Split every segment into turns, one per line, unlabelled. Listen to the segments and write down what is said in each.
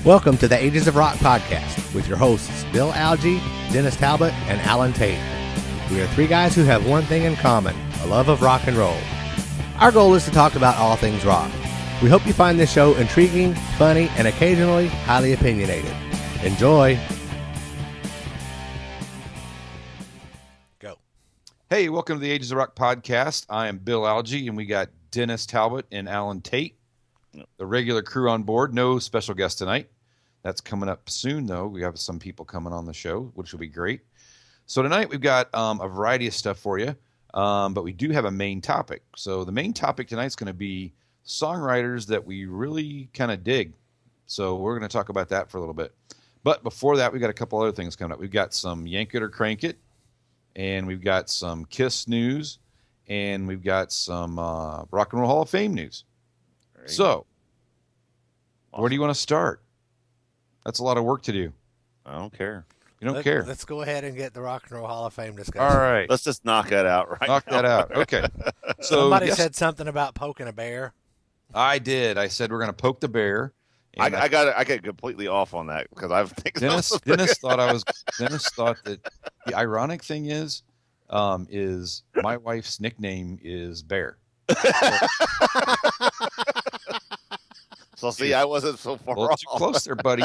Welcome to the Ages of Rock podcast with your hosts Bill Algie, Dennis Talbot, and Alan Tate. We are three guys who have one thing in common, a love of rock and roll. Our goal is to talk about all things rock. We hope you find this show intriguing, funny, and occasionally highly opinionated. Enjoy! Go.
Hey, welcome to the Ages of Rock podcast. I am Bill Algie, and we got Dennis Talbot and Alan Tate, the regular crew on board. No special guest tonight. That's coming up soon, though. We have some people coming on the show, which will be great. So tonight we've got a variety of stuff for you, but we do have a main topic. So the main topic tonight is going to be songwriters that we really kind of dig. So we're going to talk about that for a little bit. But before that, we've got a couple other things coming up. We've got some Yank It or Crank It, and we've got some Kiss news, and we've got some Rock and Roll Hall of Fame news. Great. So, Where do you want to start? That's a lot of work to do.
I don't care.
You don't care.
Let's go ahead and get the Rock and Roll Hall of Fame discussion.
All right.
Let's just knock that out right
Knock
now.
that out. Okay. So
Somebody said something about poking a bear.
I did. I said we're going to poke the bear.
I got completely off on that because I've
Dennis thought that the ironic thing is my wife's nickname is Bear.
So see, I wasn't so far off.
Too close there, buddy.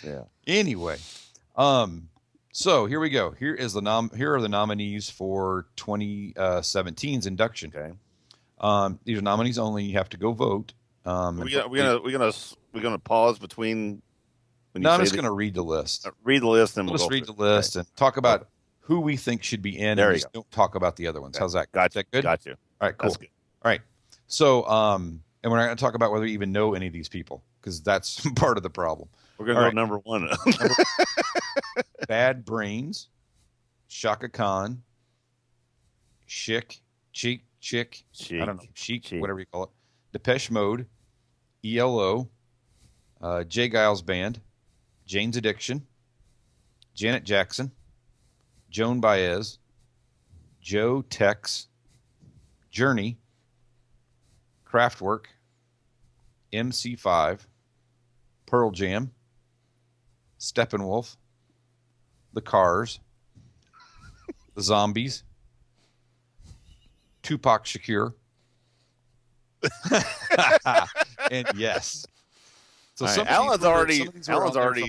Yeah.
Anyway, so here we go. Here are the nominees for 2017's induction.
Okay.
These are nominees only. You have to go vote.
We're gonna pause between.
No, I'm just gonna read the list.
Read the list, and
we'll just read the list and talk about who we think should be in.
There
and
you
just don't talk about the other ones.
Okay.
How's that?
Gotcha.
Is that good?
Got you.
All right, cool.
That's good.
All right. So, and we're not going to talk about whether we even know any of these people because that's part of the problem.
We're going to go number one.
Bad Brains, Shaka Khan, Chic, I don't know, Chic, whatever you call it, Depeche Mode, ELO, Jay Giles Band, Jane's Addiction, Janet Jackson, Joan Baez, Joe Tex, Journey, Kraftwerk, MC5, Pearl Jam, Steppenwolf, The Cars, The Zombies, Tupac Shakur, and yes. So
right,
some
Alan's already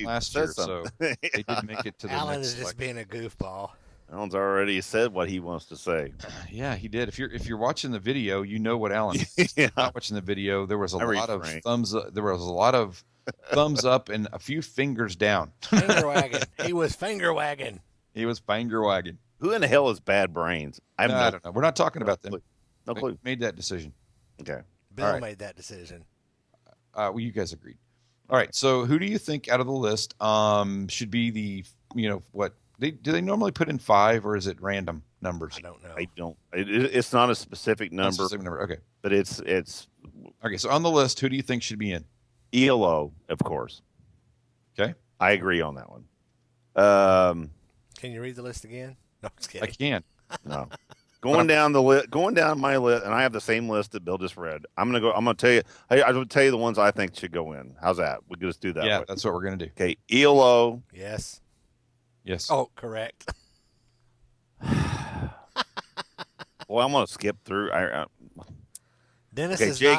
last year, so they didn't make it to the
Alan
next
is just being a goofball.
Alan's already said what he wants to say.
Yeah, he did. If you're watching the video, you know what Alan.
Yeah.
Not watching the video, there was a lot of thumbs up. There was a lot of thumbs up and a few fingers down.
Finger wagging. He was finger wagging.
He was finger wagging.
Who in the hell is Bad Brains?
I don't know. We're not talking about them.
No clue.
Made that decision.
Okay.
Bill made that decision.
Well, you guys agreed. All right. So, who do you think out of the list should be the what? Do they normally put in 5 or is it random numbers?
I don't know.
I don't. It's not a specific number.
Okay.
But it's
okay. So on the list, who do you think should be in?
ELO, of course.
Okay.
I agree on that one.
Can you read the list again? No, I'm just kidding.
I can.
No. Going down my list, and I have the same list that Bill just read. I'm gonna tell you. I will tell you the ones I think should go in. How's that? We just do that.
Yeah, that's what we're gonna do.
Okay. ELO.
Yes.
Yes.
Oh, correct.
Well, I'm gonna skip through.
Dennis
okay,
is
Jay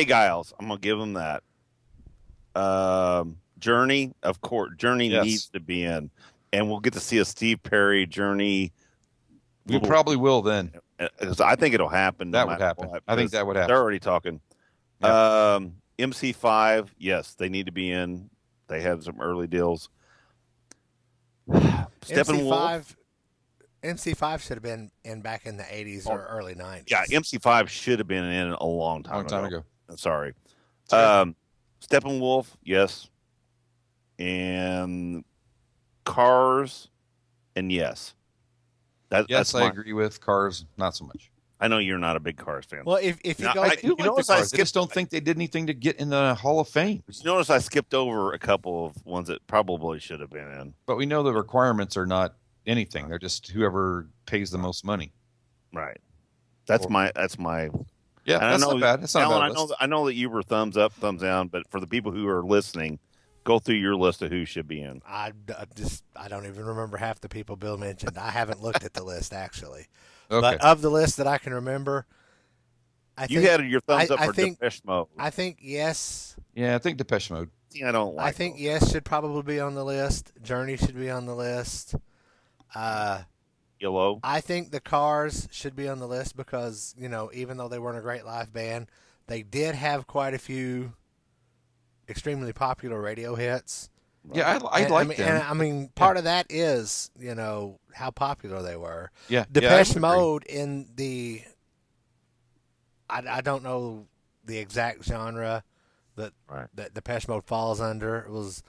Giles. I'm gonna give him that. Journey, of course. Journey needs to be in, and we'll get to see a Steve Perry Journey.
We probably will then.
I think it'll happen.
That would happen. I think that would happen.
They're already talking. Yeah. MC5, yes, they need to be in. They have some early deals.
MC5 should have been in back in the 80s or early 90s.
Yeah, MC5 should have been in a long time
ago.
I'm sorry. Steppenwolf, yes. And Cars, and yes.
Yes, I agree with Cars, not so much.
I know you're not a big Cars fan.
Well, if you go,
I just don't think they did anything to get in the Hall of Fame.
But you notice I skipped over a couple of ones that probably should have been in.
But we know the requirements are not anything; they're just whoever pays the most money.
Right. That's my
Yeah,
And
that's not bad. That's not a
Alan,
bad list.
I know that you were thumbs up, thumbs down, but for the people who are listening, go through your list of who should be in.
I don't even remember half the people Bill mentioned. I haven't looked at the list actually.
Okay.
But of the list that I can remember,
You had your thumbs up for Depeche Mode.
I think Yes.
Yeah, I think Depeche Mode.
See, I don't like.
I think
those.
Yes should probably be on the list. Journey should be on the list.
Yellow.
I think the Cars should be on the list because, even though they weren't a great live band, they did have quite a few extremely popular radio hits.
Yeah, I like them.
And I mean, part of that is, how popular they were.
Yeah,
Depeche
I would agree.
Mode in the, I don't know the exact genre that Depeche Mode falls under. It was,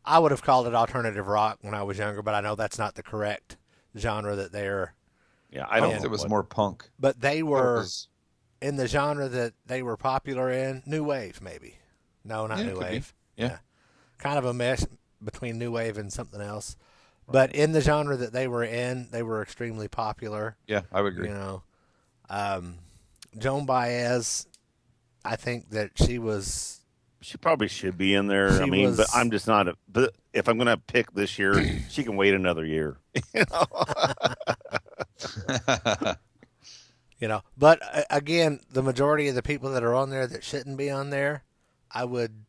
I would have called it alternative rock when I was younger, but I know that's not the correct genre that they're.
Yeah,
I don't think it was more punk.
But they were
was-
in the genre that they were popular in, new wave maybe. No, not
Yeah,
new
could be.
wave.
Yeah.
Kind of a mess between new wave and something else. But in the genre that they were in, they were extremely popular.
Yeah, I would agree.
Joan Baez, I think that she was.
She probably should be in there.
She
I mean,
was-
but I'm just not. But if I'm going to pick this year, she can wait another year.
But again, the majority of the people that are on there that shouldn't be on there, I would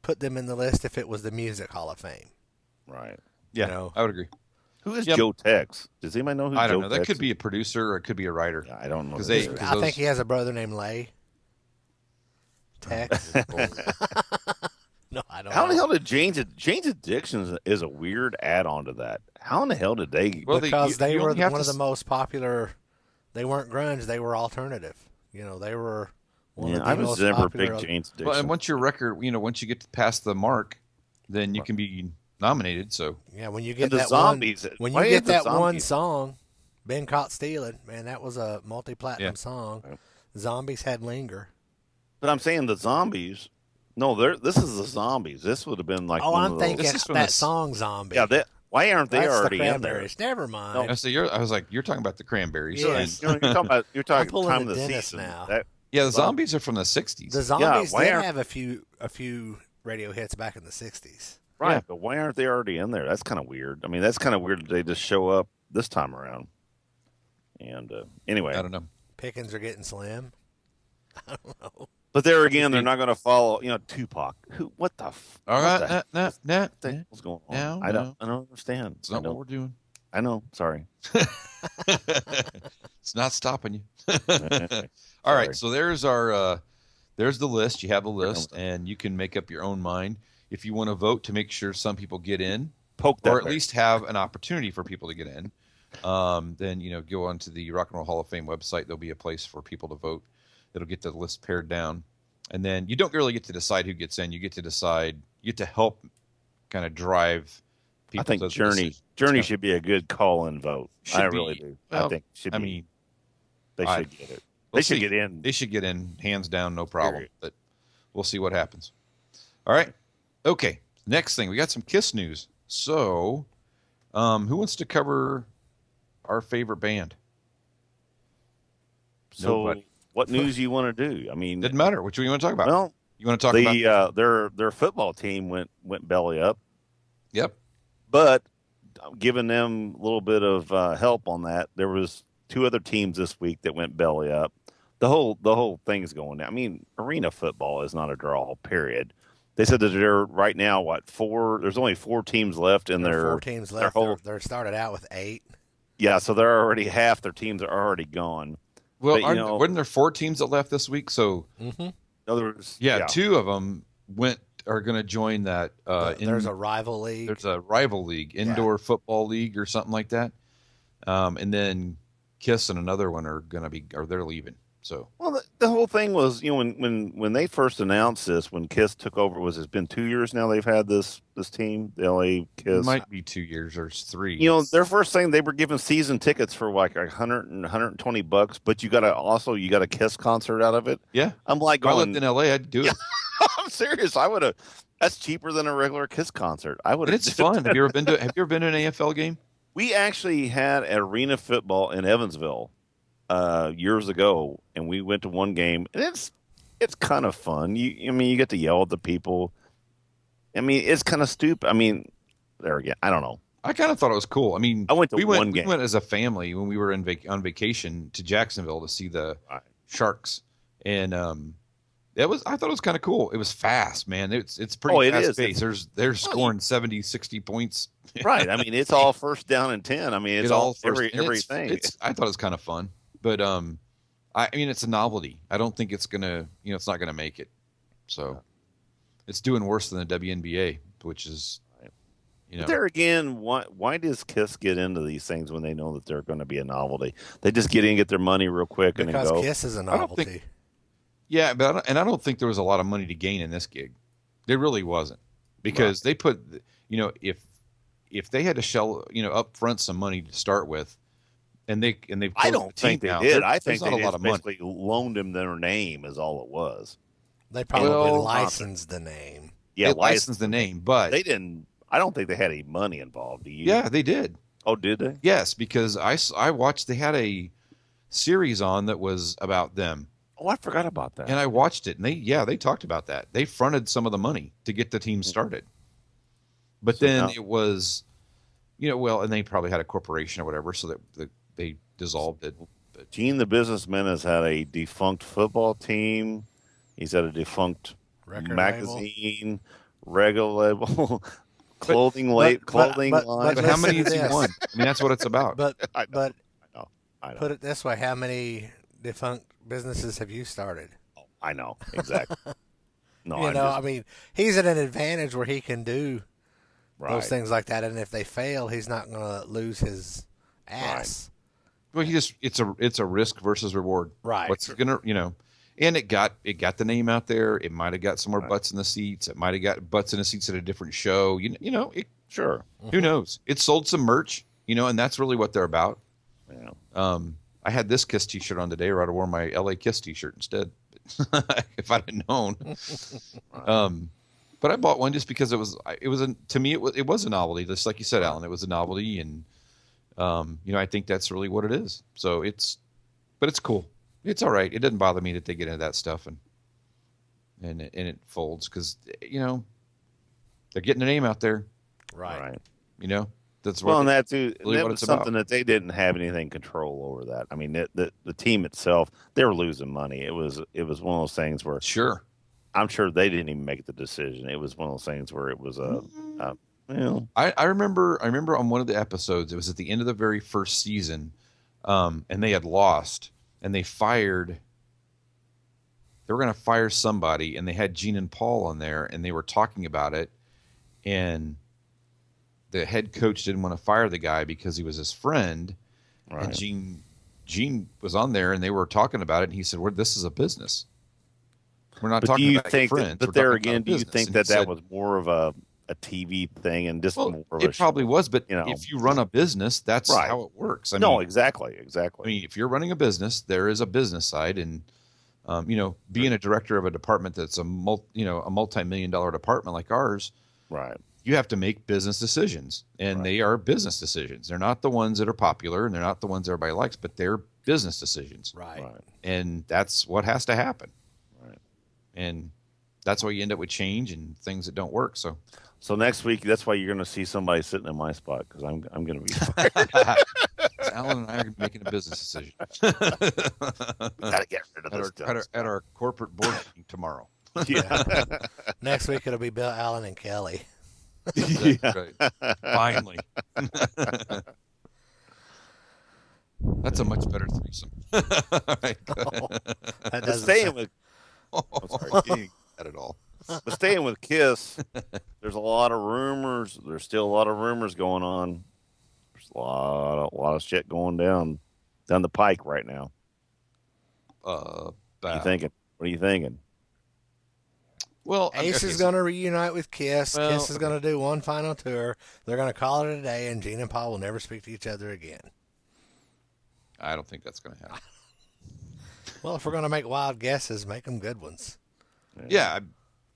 put them in the list if it was the Music Hall of Fame.
Right.
Yeah, I would agree.
Who is
Yep.
Joe Tex? Does anybody know who
I don't
Joe
know. That
Tex
could
is?
be a producer or it could be a writer.
Yeah, I don't know.
'Cause
who
they-
that is.
I
those-
think he has a brother named Lay. Tex. No, I don't
How
know.
the hell did Jane's Addiction is a weird add-on to that? How in the hell did they?
Well,
Because they
you
were
only have
one
to
of the
s-
most popular. They weren't grunge. They were alternative. They were one
yeah,
of the
I was
most
never a
popular.
big Jane's Addiction.
Well, and once your record, once you get past the mark, then you can be nominated. So
Yeah, when you
And
get
the
that
zombies.
when
Why
you
had
get
the
that one
zombies?
song, "Been Caught Stealing," man, that was a multi-platinum
Yeah.
song.
Right.
Zombies had "Linger."
But I'm saying the zombies. No, this is the zombies. This would have been like.
Oh,
one
I'm
of those-
thinking
This is from
that
the-
song "Zombie."
Yeah, why aren't they
That's
already
the
in there?
Cranberries. Never mind.
I was like, you're talking about the Cranberries.
Yeah.
And-
You're talking about
I'm
time
pulling
of the
the dentist
season.
now.
yeah, the zombies are from the '60s.
The Zombies
why
did
aren't-
have a few radio hits back in the '60s.
Right,
Yeah.
but why aren't they already in there? That's kind of weird. I mean, that's kind of weird that they just show up this time around. And anyway,
I don't know.
Pickings are getting slim. I don't know.
but there again, they're not going to follow. Tupac. Who? What the?
All
what
right,
the heck? What's going on?
No,
I don't understand.
It's not what we're doing.
I know. Sorry.
It's not stopping you.
Sorry.
All right, so there's there's the list. You have the list, and you can make up your own mind if you want to vote to make sure some people get in,
Poke that.
or at
bear.
least have an opportunity for people to get in. Then go onto the Rock and Roll Hall of Fame website. There'll be a place for people to vote. It'll get the list pared down, and then you don't really get to decide who gets in. You get to decide. You get to help, kind of drive people.
I think
to the
Journey
decision.
should be a good call-in vote.
Should
I
be.
really do.
Well,
I think should.
I
be.
mean,
they
I-
should get it.
we'll
They should
see.
get in.
They should get in, hands down, no problem.
Period.
But we'll see what happens. All right. Okay. Next thing, we got some Kiss news. So, who wants to cover our favorite band?
So,
Nobody.
what news you want to do? I mean,
Doesn't matter. Which one you want to talk about?
well,
You want to talk about?
their football team went belly up,
Yep.
but giving them a little bit of help on that. There was two other teams this week that went belly up. The whole thing's going down. I mean, arena football is not a draw. Period. They said that they're right now four. There's only 4 teams left in
There are
their
4 teams
their
left.
whole-
They're started out with 8.
Yeah, so they're already half their teams are already gone.
Well,
But, you know-
wasn't there 4 teams that left this week? So,
Mm-hmm.
Others,
2 of them are going to join that.
There's a rival league.
There's a rival league, indoor football league or something like that. And then Kiss and another one they're leaving. So
Well, the whole thing was, when they first announced this, when Kiss took over, it's been 2 years now they've had this team, the LA Kiss.
it might be 2 years or 3.
Their first thing, they were giving season tickets for like $120, but you got a Kiss concert out of it.
Yeah.
I'm like
If I
going,
lived in LA, I'd do it.
I'm serious. I would have. That's cheaper than a regular Kiss concert. I would.
And it's fun. Have you ever been to an AFL game?
We actually had arena football in Evansville, years ago, and we went to one game, and it's kind of fun. You get to yell at the people. I mean, it's kind of stupid. I mean, there again, I don't know.
I kind of thought it was cool. I mean,
I went to
we
one game.
We went as a family when we were on vacation to Jacksonville to see the Sharks, and I thought it was kind of cool. It was fast, man. It's pretty fast paced. They're scoring 70, 60 points.
Right. I mean, it's all first down and 10. I mean, it's all everything.
I thought it was kind of fun, but I mean, it's a novelty. I don't think it's gonna, it's not gonna make it. So it's doing worse than the WNBA, which is,
But there again, why does KISS get into these things when they know that they're going to be a novelty? They just get in, get their money real quick, and then go.
Because KISS is a novelty.
Yeah, but I don't think there was a lot of money to gain in this gig. There really wasn't, because they put, if they had to shell, up front some money to start with, and they've
I don't think they did. I think they
not a lot of money.
basically loaned him their name is all it was.
They probably licensed the name.
Yeah,
they licensed the name, but
they didn't. I don't think they had any money involved. Do you?
Yeah, they did.
Oh, did they?
Yes, because I watched. They had a series on that was about them.
Oh, I forgot about that.
And I watched it, and they talked about that. They fronted some of the money to get the team started, but then it was, and they probably had a corporation or whatever, so that they dissolved it. But
Gene the businessman has had a defunct football team. He's had a defunct magazine, regular label, clothing line.
But how many has he won? I mean, that's what it's about.
But
I know.
Put it this way: how many defunct businesses have you started?
Oh, I know exactly. No,
I mean, he's at an advantage where he can do those things like that, and if they fail, he's not going to lose his ass.
Right. Well, it's a risk versus reward.
Right.
What's gonna and it got the name out there. It might have got some more butts in the seats. It might have got butts in the seats at a different show.
Sure.
Who knows? It sold some merch, and that's really what they're about.
Yeah.
I had this KISS T-shirt on today, or I'd have worn my LA KISS T-shirt instead, if I'd have known. But I bought one just because it was a novelty, just like you said, Alan. It was a novelty, and I think that's really what it is. So but it's cool. It's all right. It doesn't bother me that they get into that stuff and it folds, because they're getting their name out there,
Right.
That's what.
And that too.
Really
that was something that they didn't have anything control over. That I mean, the team itself, they were losing money. It was one of those things where I'm sure they didn't even make the decision. It was one of those things where it was
I remember on one of the episodes, it was at the end of the very first season, and they had lost, and they were going to fire somebody, and they had Gene and Paul on there, and they were talking about it, and the head coach didn't want to fire the guy because he was his friend, and Gene was on there, and they were talking about it, and he said, "This is a business. We're not talking about friends."
But there again, do you think that was more of a TV thing and just more of
it probably was, but if you run a business, that's how it works.
Exactly. I
mean, if you're running a business, there is a business side, and being a director of a department that's a multi-million-dollar department like ours,
right?
You have to make business decisions, and they are business decisions. They're not the ones that are popular, and they're not the ones everybody likes, but they're business decisions,
right?
And that's what has to happen,
right?
And that's why you end up with change and things that don't work.
So next week, that's why you're going to see somebody sitting in my spot, because I'm going to be fired.
Alan and I are making a business decision.
We got to get rid of this
at our corporate board meeting tomorrow.
Yeah.
Next week it'll be Bill, Allen, and Kelly.
Right. Finally. That's a much better threesome. Right.
Staying with
Not at all.
But staying with KISS, there's a lot of rumors. There's still a lot of rumors going on. There's a lot of shit going down the pike right now.
What
are you thinking?
Well,
Ace is going to reunite with KISS. KISS is going to do one final tour. They're going to call it a day, and Gene and Paul will never speak to each other again.
I don't think that's going to happen.
Well, if we're going to make wild guesses, make them good ones.
Yeah,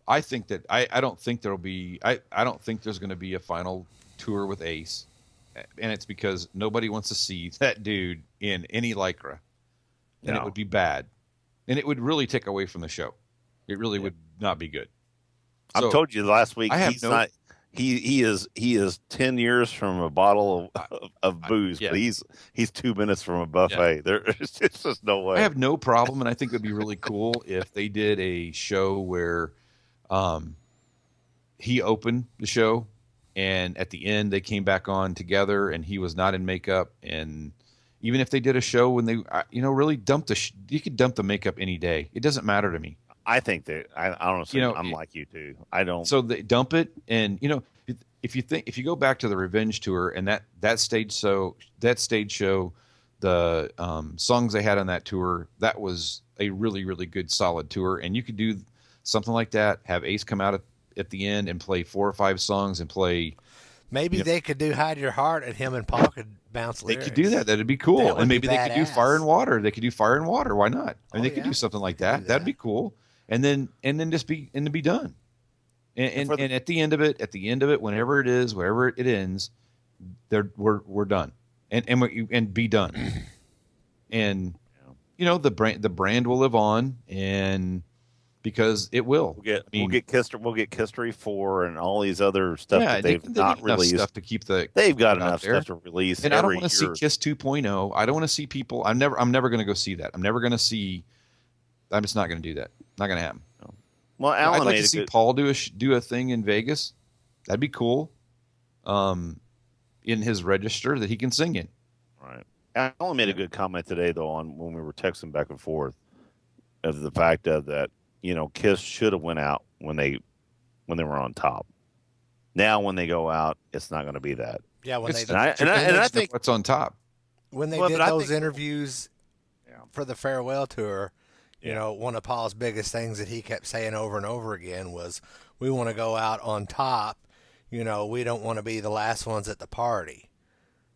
I think that I don't think there'll be. I don't think there's going to be a final tour with Ace, and it's because nobody wants to see that dude in any Lycra. and it would be bad, and it would really take away from the show. It really would not be good.
I told you last week.
He's
not. He is 10 years from a bottle of booze, but he's 2 minutes from a buffet. Yeah. There's just no way.
I have no problem, and I think it would be really cool if they did a show where he opened the show, and at the end they came back on together, and he was not in makeup. And even if they did a show when they, really dumped you could dump the makeup any day. It doesn't matter to me.
I think that I honestly, I'm like you too. I don't.
So they dump it, and if you go back to the Revenge tour and that stage show, the songs they had on that tour, that was a really, really good solid tour. And you could do something like that. Have Ace come out at the end and play 4 or 5 songs and play.
Maybe they could do "Hide Your Heart" and him and Paul could bounce lyrics.
They could do that. That'd be cool. And maybe they could do "Fire and Water." They could do "Fire and Water." Why not? I mean, they could do something like that. That'd be cool. And then just be done. And at the end of it, whenever it is, wherever it ends, we're done. And be done. And the brand will live on, and because it will.
We'll get History 4 and all these other stuff that they've not released.
Stuff to keep
they've got enough stuff to release.
And I don't want to see Kiss 2.0. I don't want to see people. I'm never going to go see that. I'm just not going to do that. Not going to happen. No.
Well, Alan,
I'd like to see Paul do a thing in Vegas. That'd be cool. In his register that he can sing in.
Right. Alan made a good comment today, though, on when we were texting back and forth, of the fact of that Kiss should have went out when they were on top. Now when they go out, it's not going to be that.
Yeah,
I think what's on top.
When they did those interviews for the farewell tour. One of Paul's biggest things that he kept saying over and over again was, we want to go out on top. We don't want to be the last ones at the party.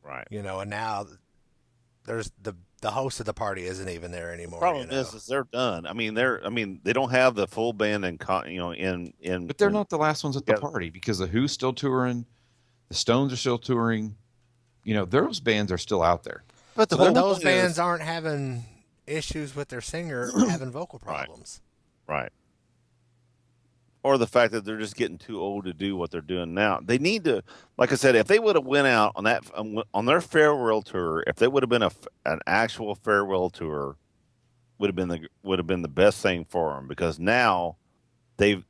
Right.
And now there's the host of the party isn't even there anymore.
Problem is they're done. I mean, they don't have the full band in.
But they're not the last ones at the party, because the Who's still touring, the Stones are still touring. Those bands are still out there.
But those bands aren't having issues with their singer having vocal problems.
Right. Or the fact that they're just getting too old to do what they're doing now. They need to, like I said, if they would have went out on their farewell tour, if they would have been an actual farewell tour, would have been the best thing for them, because now they've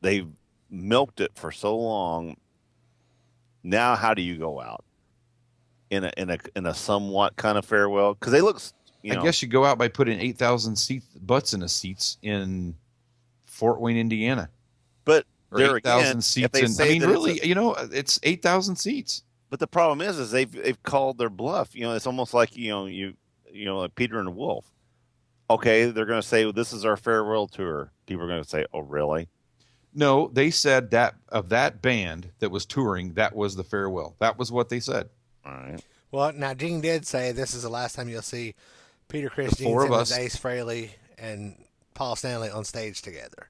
milked it for so long. Now how do you go out in a somewhat kind of farewell? Because they look. I
guess you go out by putting 8,000 butts in the seats in Fort Wayne, Indiana.
But
or 8,000 seats. It's 8,000 seats.
But the problem is they've called their bluff. It's almost like like Peter and the Wolf. Okay, they're going to say, well, this is our farewell tour. People are going to say, oh, really?
No, they said that of that band that was touring, that was the farewell. That was what they said.
All right.
Well, now Gene did say this is the last time you'll see Peter Chris, Gene Simmons, Ace Frehley, and Paul Stanley on stage together.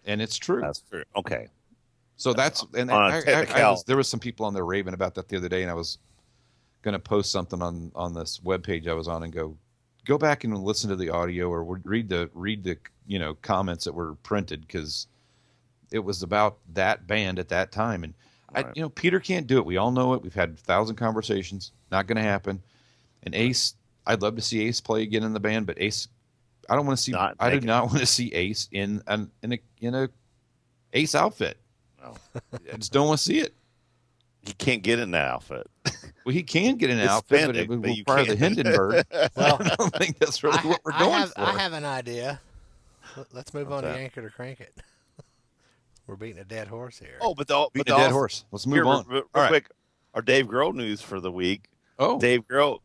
And it's true.
That's true. Okay.
So there was some people on there raving about that the other day, and I was going to post something on this webpage I was on and go back and listen to the audio, or read the comments that were printed, because it was about that band at that time. And
right.
Peter can't do it. We all know it. We've had 1,000 conversations. Not going to happen. And Ace, I'd love to see Ace play again in the band, but Ace, I do not want to see Ace in a Ace outfit.
No.
I just don't want to see it.
He can't get in that outfit.
Well, he can get in an outfit, but it would require the Hindenburg.
Well,
I don't think that's really what we're going for.
I have an idea. Let's move on to Yank It or Crank It. We're beating a dead horse here.
Oh,
beating a dead horse. Let's move on.
Real quick, our Dave Grohl news for the week.
Oh,
Dave Grohl.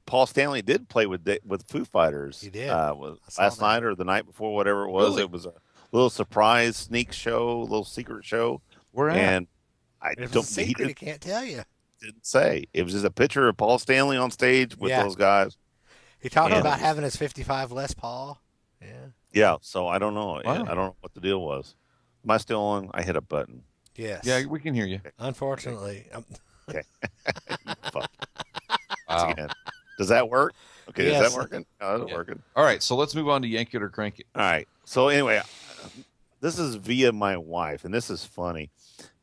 Paul Stanley did play with Foo Fighters.
He did.
Last night or the night before, whatever it was. Really? It was a little surprise sneak show, a little secret show.
Where at?
And
if it's a secret, he can't tell you.
Didn't say. It was just a picture of Paul Stanley on stage with those guys.
He talked about having his 55 Les Paul. Yeah.
Yeah. So I don't know.
Wow.
I don't know what the deal was. Am I still on? I hit a button.
Yes.
Yeah, we can hear you.
Unfortunately.
Okay. Fuck.
Wow.
Again. Does that work? Okay,
Yes.
is that working? Oh, that's working.
All right, so let's move on to Yank It or Crank It.
All right. So anyway, this is via my wife, and this is funny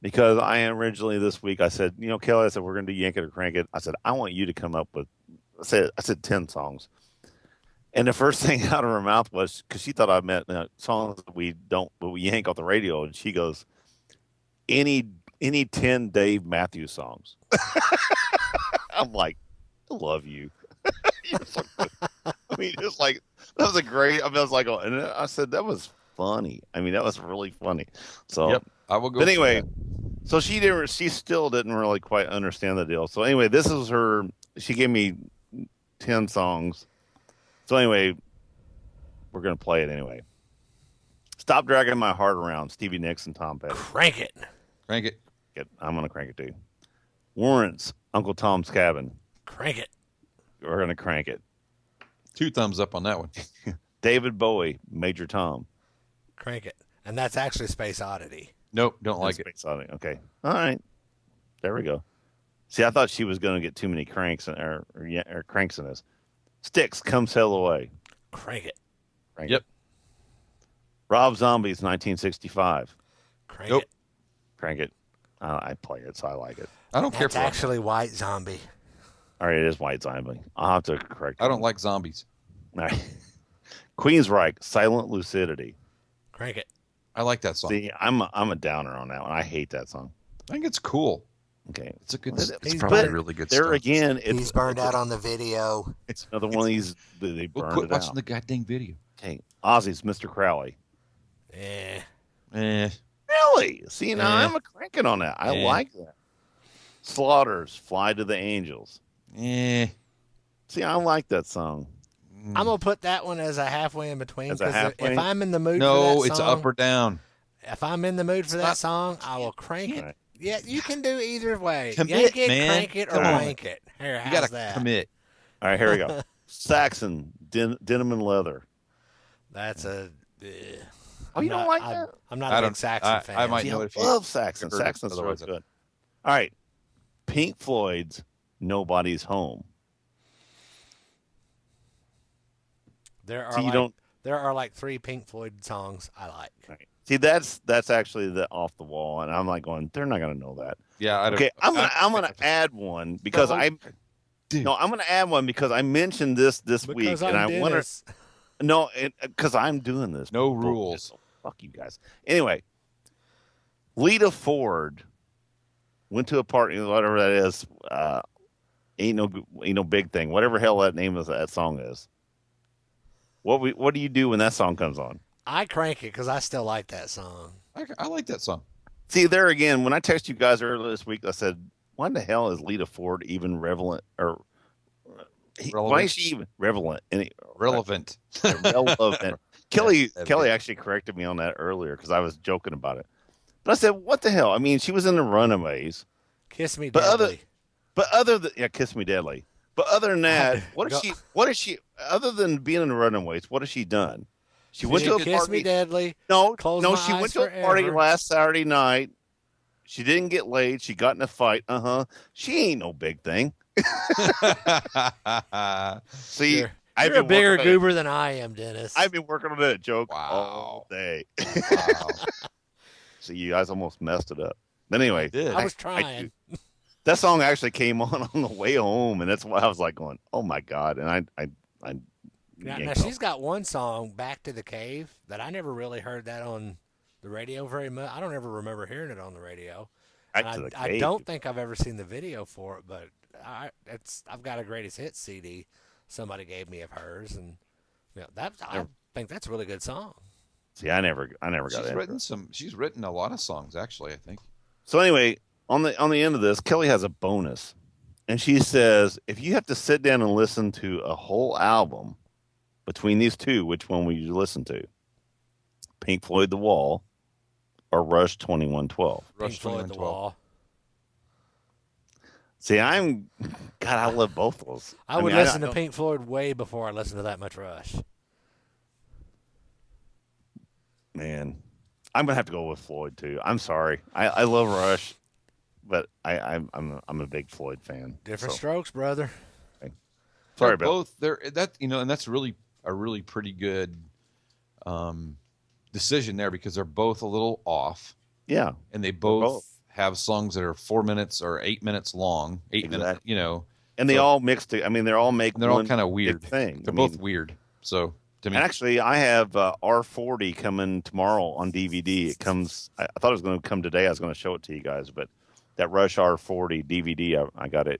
because I originally this week I said, Kelly, I said we're going to do Yank It or Crank It. I said I want you to come up with, I said 10 songs, and the first thing out of her mouth was because she thought I meant songs that we yank off the radio, and she goes, any 10 Dave Matthews songs. I'm like, I love you. You're so good. I mean, it's like that was a great. I was like, oh, and I said that was funny. I mean, that was really funny. So,
yep, I will go.
But anyway, so she still didn't really quite understand the deal. So anyway, this is her. She gave me 10 songs. So anyway, we're gonna play it anyway. Stop Dragging My Heart Around. Stevie Nicks and Tom Petty.
Crank it.
Crank it.
I'm gonna crank it too. Warrants, Uncle Tom's Cabin.
Crank it.
We're gonna crank it.
2 thumbs up on that one.
David Bowie, Major Tom.
Crank it. And that's actually Space Oddity.
Nope, don't like it.
Space Oddity. Okay. All right. There we go. See, I thought she was going to get too many cranks or cranks in this. Styx, Come Sail Away.
Crank it.
Crank
Yep.
it. Rob Zombie's 1965.
Crank
Nope.
it.
Crank it. I play it, so I like it.
I don't care
That's
for
actually White Zombie.
All right, it is White Zombie. I'll have to correct it.
I don't like zombies.
All right. Queensryche, Silent Lucidity.
Crank it.
I like that song.
See, I'm a downer on that one. I hate that song.
I think it's cool.
Okay.
It's a good.
It's
It's
He's
probably
burned-
really good
There
stuff.
again,
He's burned out on the video.
it's another one of these they
We'll
burned
quit
it
watching
out.
the goddamn video.
Okay. Ozzy's Mr. Crowley.
Eh.
Really? See, now
Eh.
I'm a cranking on that. I
Eh.
like that. Slaughters, Fly to the Angels.
Eh.
See, I like that song.
I'm going to put that one as a halfway in between.
As a
'cause
halfway?
if I'm in the mood for
No,
that
it's
song,
up or down.
if I'm in the mood for that
not-
song, I will crank it.
Right.
Yeah, you can do either way.
Commit,
Yank it,
man.
crank it, or
Come on.
wank it. Here,
You
how's
got to
that?
commit.
All right, here we go. Saxon, Denim and Leather.
That's a.
Oh, you don't like that?
I'm not
I
a
don't-
big Saxon fan.
I might
See,
know
I
it if you
love Saxon.
heard it,
Saxon's so
otherwise
good. All right. Pink Floyd's Nobody's Home.
There are
So you
like,
don't.
there are like 3 Pink Floyd songs I like.
Right. See, that's actually the off the wall, and I'm like going, they're not going to know that.
Yeah, I don't.
Okay, I'm gonna add one because I'm gonna add one because I mentioned this week,
Because
and
I'm
I want
Dennis.
to no, because I'm doing this.
No
Bullshit.
rules.
Fuck you guys. Anyway, Lita Ford went to a party, whatever that is. Ain't no big thing. Whatever hell that name of that song is. What do you do when that song comes on?
I crank it because I still like that song.
I like that song.
See, there again, when I texted you guys earlier this week, I said, why the hell is Lita Ford even relevant? Or why is she even relevant?
Relevant.
Relevant. Kelly actually corrected me on that earlier because I was joking about it. But I said, what the hell? I mean, she was in the Runaways.
Kiss Me
But
Deadly.
other than Kiss Me Deadly. But other than that, what is she other than being in the Runaways, what has she done? She went to a
Kiss
party.
Me Deadly.
No,
Close
no,
My
she
Eyes
went to a party
Forever.
last Saturday night. She didn't get laid. She got in a fight. She ain't no big thing. See,
You're a bigger goober than I am, Dennis.
I've been working on that joke
Wow.
all day.
Wow.
See, you guys almost messed it up. But anyway,
Did.
I was trying.
that song actually came on the way home, and that's why I was like going, "Oh my god!" And I
Now
yanked
she's got one song, Back to the Cave, that I never really heard that on the radio very much. I don't ever remember hearing it on the radio.
Back
And
to the
I
Cave.
don't think I've ever seen the video for it, but I've got a greatest hits CD somebody gave me of hers, and I think that's a really good song.
See, I never got
She's
it.
written She's written a lot of songs, actually. I think.
So anyway, on the end of this, Kelly has a bonus, and she says, if you have to sit down and listen to a whole album between these two, which one will you listen to? Pink Floyd, The Wall, or Rush 2112?
Pink Floyd, The Wall.
See, God, I love both of those.
I would
mean,
listen to Pink Floyd way before I listen to that much Rush.
Man, I'm gonna have to go with Floyd too. I'm sorry, I love Rush, but I'm a big Floyd fan.
Different
so.
strokes, brother.
Sorry,
they're
Bill.
both they're that and that's really a really pretty good decision there because they're both a little off.
Yeah,
And they
both
both have songs that are 4 minutes or 8 minutes long. 8 minutes,
and they
so-
all mixed. I mean, they're all make
and they're all
one
kind of
big
weird.
thing.
They're
I
both
mean,
weird. So to me,
and actually, I have R40 coming tomorrow on DVD. It comes. I thought it was going to come today. I was going to show it to you guys, but that Rush R40 DVD, I got it,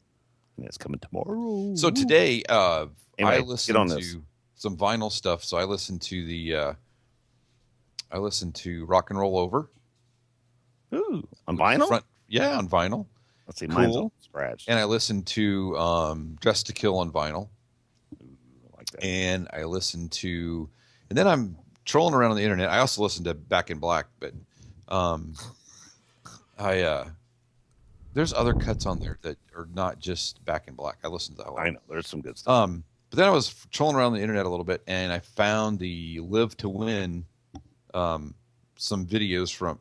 and it's coming tomorrow.
so today
Anyway,
I
get on
listened
this.
to some vinyl stuff. So I listened to Rock and Roll Over.
Ooh, on vinyl.
Yeah, on vinyl.
Let's see,
Cool.
mine's all scratched.
And I listened to Dress to Kill on vinyl.
I like that.
And I listened to, and then I'm trolling around on the internet. I also listened to Back in Black, but there's other cuts on there that are not just Back in Black. I listened to that one.
I know there's some good stuff.
But then I was trolling around the internet a little bit, and I found the Live to Win some videos from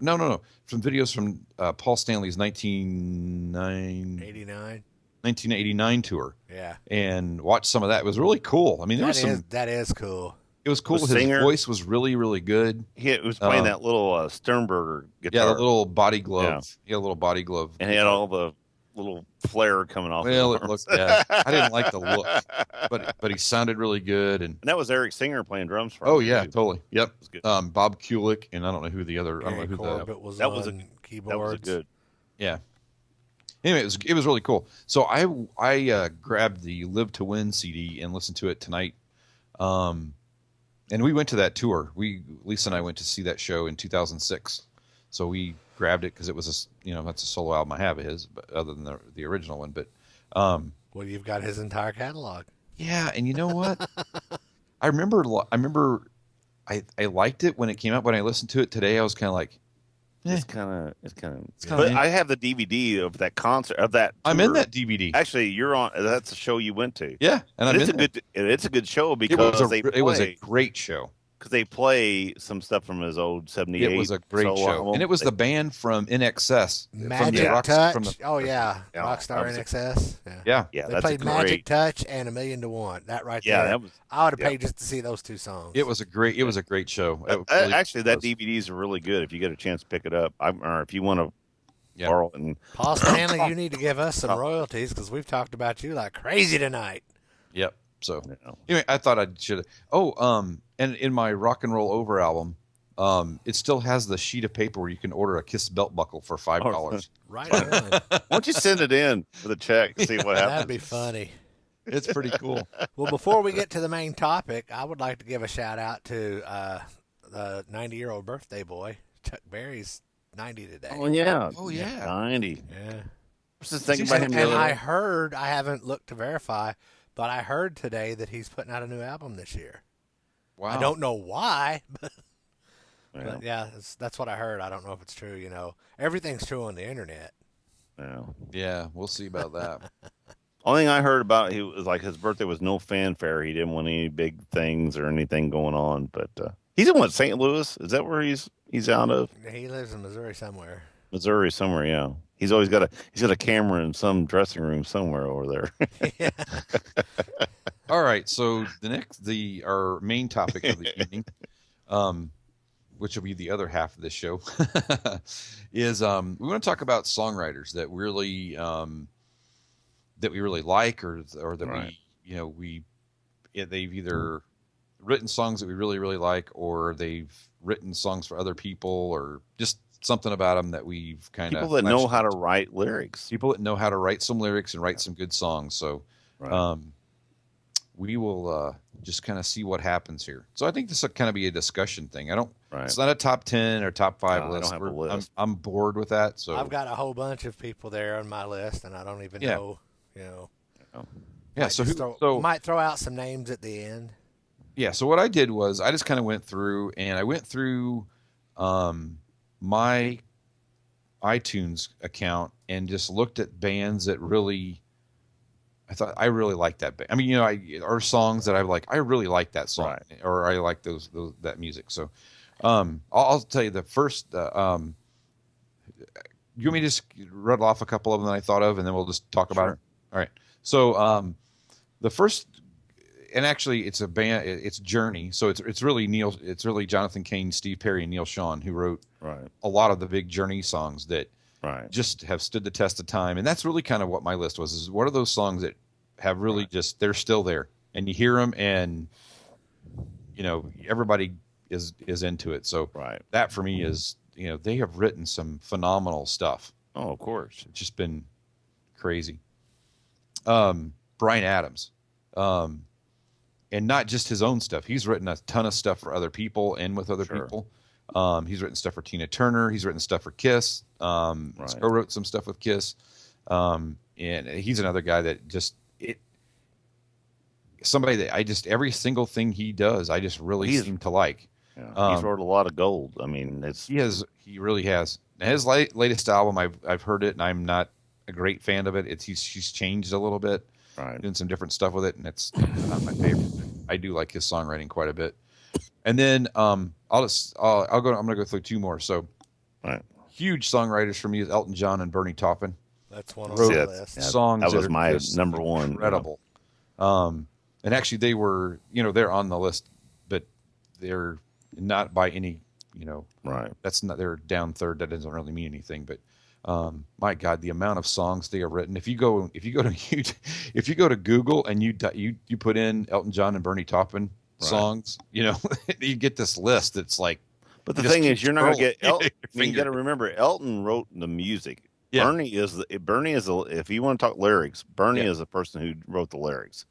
some videos from Paul Stanley's 1989 tour.
Yeah.
And watched some of that. It was really cool. I mean,
That is cool.
it was cool.
The
His
singer-
voice was really, really good.
He was playing that little Sternberger guitar.
Yeah, the little body glove.
Yeah.
He had a little body glove.
and he had all the little flare coming off.
Well,
his
it
arms.
looked. Yeah, I didn't like the look, but he sounded really good. And
And that was Eric Singer playing drums for him.
oh yeah,
too.
totally. Yep.
was good.
Bob Kulick, and I don't know who the other. I don't know
Gary
who the.
Corbett was
that
on
was a-
keyboards.
That was a good.
Yeah. Anyway, it was really cool. So I grabbed the Live to Win CD and listened to it tonight. And we went to that tour. Lisa and I went to see that show in 2006. So we grabbed it because it was that's a solo album I have of his, but other than the original one. But
Well, you've got his entire catalog.
yeah, and you know what? I remember I liked it when it came out. When I listened to it today, I was kind of like,
It's kind of.
kinda-
But I have the DVD of that concert of that.
I'm in
tour.
that DVD.
Actually, you're on. That's a show you went to.
Yeah, and I'm
And it's a
in there.
good. It's a good show
It
because
was a great show.
because they play some stuff from his old '78.
It was a great
solo
show,
album.
and it was the band from NXS,
Magic
from the
Touch.
From the,
Oh yeah,
Yeah,
Rockstar
that was
NXS. Yeah.
yeah,
Yeah,
They
that's
played
a
Magic
great.
Touch and A Million to One. That right
Yeah,
there.
that was.
I would have
yeah.
paid just to see those two songs.
it was a great show. It really
Actually, that
was.
DVDs are really good. If you get a chance to pick it up, or if you want to
Yeah.
borrow it. And
Paul Stanley, you need to give us some royalties because we've talked about you like crazy tonight.
Yep. So
you know,
anyway, I thought I should. And in my Rock and Roll Over album, it still has the sheet of paper where you can order a Kiss belt buckle for $5.
Right on.
why don't you send it in with a check? See what happens.
That'd be funny.
It's pretty cool.
Well, before we get to the main topic, I would like to give a shout out to the 90-year-old birthday boy, Chuck Berry's 90 today.
Oh yeah.
Oh, yeah.
90.
Yeah.
I was just thinking
Is
about
he
him.
still-
the
And
other
I
day.
heard, I haven't looked to verify, but I heard today that he's putting out a new album this year.
Wow.
I don't know why,
Yeah.
but yeah, that's what I heard. I don't know if it's true. Everything's true on the internet.
Yeah.
Yeah, we'll see about that.
Only thing I heard about he was like his birthday was no fanfare. He didn't want any big things or anything going on. But he's in what, St. Louis? Is that where he's out of?
He lives in Missouri somewhere.
Missouri somewhere. Yeah. He's always got a camera in some dressing room somewhere over there.
All right. So our main topic of the evening, which will be the other half of this show, is we want to talk about songwriters that we really like, or that
Right.
they've either written songs that we really, really like, or they've written songs for other people, or just something about them that we've kind of
People that know how to write lyrics.
people that know how to write some lyrics and write some good songs. So
Right.
we will just kind of see what happens here. So I think this will kind of be a discussion thing.
Right.
It's not a top 10 or top 5
No, I
list.
don't have a list.
I'm bored with that. So
I've got a whole bunch of people there on my list, and I don't even
Yeah.
know.
yeah.
Might
So
just might throw out some names at the end.
yeah. So what I did was I just kind of went through my iTunes account and just looked at bands that really. I thought I really liked that band. I mean, or songs that I really like that song,
Right.
or I like that music. So, I'll tell you the first. You want me to just rattle off a couple of them that I thought of, and then we'll just talk about
Sure.
it. All right. So, the first and actually it's a band. It's Journey, so it's really Jonathan Cain, Steve Perry, and Neil Sean who wrote a lot of the big Journey songs that just have stood the test of time. And that's really kind of what my list was: is what are those songs that have really just they're still there, and you hear them, and everybody is into it. So that for me is they have written some phenomenal stuff.
Oh, of course,
it's just been crazy. Bryan Adams. And not just his own stuff. He's written a ton of stuff for other people and with other people. He's written stuff for Tina Turner. He's written stuff for Kiss. Sco wrote some stuff with Kiss. And he's another guy that somebody that every single thing he does, I just really seem to like.
Yeah, he's wrote a lot of gold. I mean,
he really has. Now, his latest album, I've heard it, and I'm not a great fan of it. He's changed a little bit. Doing some different stuff with it, and it's not my favorite. I do like his songwriting quite a bit. And then I'm gonna go through two more. So, huge songwriters for me is Elton John and Bernie Taupin.
That's one on the list.
Songs
that was my number one.
Incredible. And actually, they were they're on the list, but they're not by any That's not they're down third. That doesn't really mean anything, but. My God, the amount of songs they have written. If you go to Google and you put in Elton John and Bernie Taupin songs, you get this list that's like.
But the thing is, you're not going to get Elton. You got to remember, Elton wrote the music. Yeah. Bernie is if you want to talk lyrics, Bernie is the person who wrote the lyrics.